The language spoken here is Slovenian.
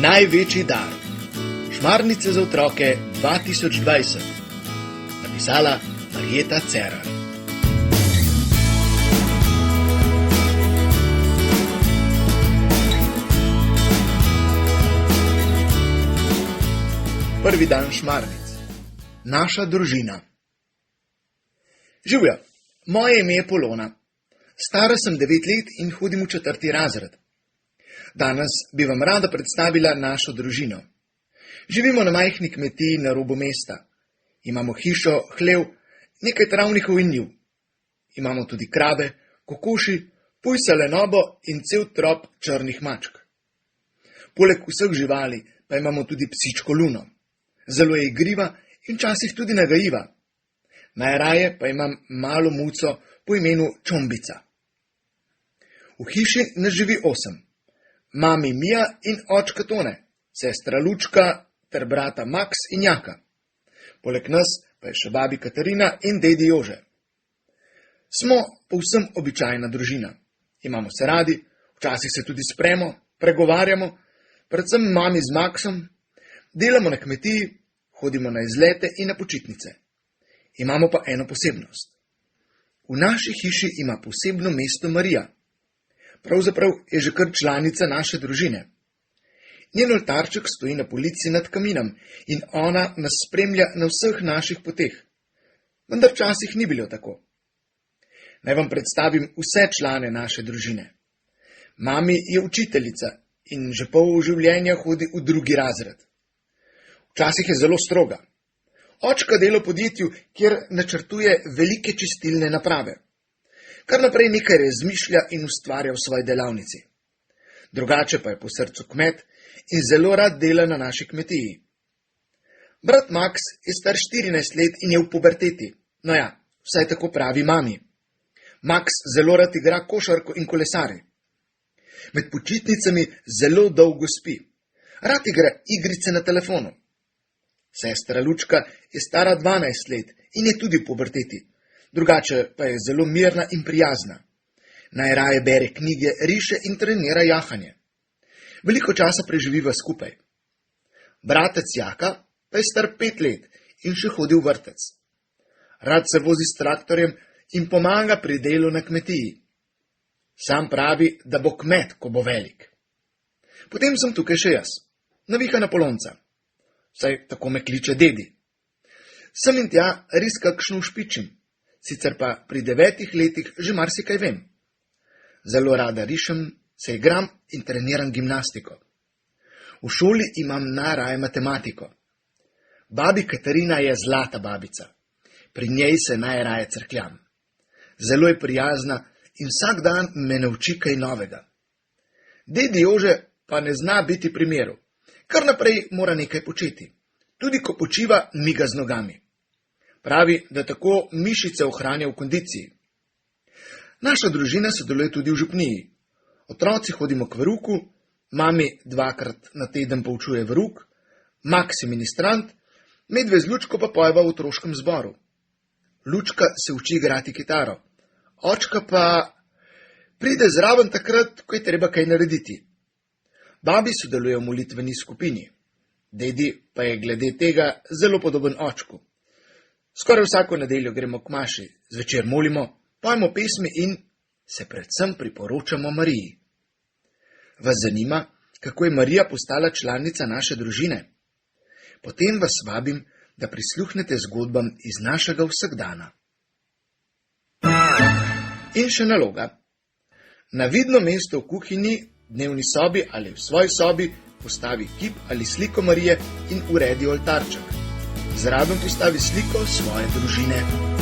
Največji dar. Šmarnice za otroke 2020. Napisala Marjeta Cerar. Prvi dan šmarnic. Naša družina. Živja, moje ime je Polona. Stara sem 9 let in hodim v 4. razred. Danes bi vam rada predstavila našo družino. Živimo na majhni kmetiji na robu mesta. Imamo hišo, hlev, nekaj travnikov in njiv. Imamo tudi krave, kokoši, pujsa lenobo in cel trop črnih mačk. Poleg vseh živali pa imamo tudi psičko Luno. Zelo je igriva in včasih tudi nagajiva. Najraje pa imam malo muco po imenu Čombica. V hiši nas živi 8. Mami Mija in očka Tone, sestra Lučka ter brata Maks in Jaka. Poleg nas pa je še babi Katarina in dedi Jože. Smo povsem običajna družina. Imamo se radi, včasih se tudi spremo, pregovarjamo, predvsem mami z Maksom, delamo na kmetiji, hodimo na izlete in na počitnice. Imamo pa eno posebnost. V naši hiši ima posebno mesto Marija. Pravzaprav je že kar članica naše družine. Njen oltarček stoji na polici nad kaminom in ona nas spremlja na vseh naših poteh. Vendar včasih ni bilo tako. Naj vam predstavim vse člane naše družine. Mami je učiteljica in že pol življenja hodi v 2. razred. Včasih je zelo stroga. Očka dela v podjetju, kjer načrtuje velike čistilne naprave. Kar naprej nekaj razmišlja in ustvarja v svoji delavnici. Drugače pa je po srcu kmet in zelo rad dela na naši kmetiji. Brat Maks je star 14 let in je v puberteti. No ja, vsaj tako pravi mami. Maks zelo rad igra košarko in kolesari. Med počitnicami zelo dolgo spi. Rad igra igrice na telefonu. Sestra Lučka je stara 12 let in je tudi v puberteti. Drugače pa je zelo mirna in prijazna. Najraje bere knjige, riše in trenira jahanje. Veliko časa preživiva skupaj. Bratec Jaka pa je star 5 let in še hodi v vrtec. Rad se vozi s traktorjem in pomaga pri delu na kmetiji. Sam pravi, da bo kmet, ko bo velik. Potem sem tukaj še jaz, navihana Polonca. Vsaj tako me kliče dedi. Sem in tja res kakšno ušpičim, sicer pa pri 9 letih že marsikaj vem. Zelo rada rišem, se igram in treniram gimnastiko. V šoli imam najraje matematiko. Babi Katarina je zlata babica. Pri njej se najraje crkljam. Zelo je prijazna in vsak dan me nauči kaj novega. Dedi Jože pa ne zna biti pri miru. Kar naprej mora nekaj početi. Tudi ko počiva, miga z nogami. Pravi, da tako mišice ohranja v kondiciji. Naša družina sodeluje tudi v župniji. Otroci hodimo k veruku, mami 2-krat na teden poučuje veruk, Maks je ministrant, medve z Lučko pa pojeva v otroškem zboru. Lučka se uči igrati kitaro, očka pa pride zraven takrat, ko je treba kaj narediti. Babi sodeluje v molitveni skupini. Dedi pa je glede tega zelo podoben očku. Skoraj vsako nedeljo gremo k maši, zvečer molimo, pojemo pesmi in se predvsem priporočamo Mariji. Vas zanima, kako je Marija postala članica naše družine? Potem vas vabim, da prisluhnete zgodbam iz našega vsakdana. In še naloga. Na vidno mesto v kuhinji, dnevni sobi ali v svoji sobi postavi kip ali sliko Marije in uredi oltarček. Zraven postavi sliko svoje družine.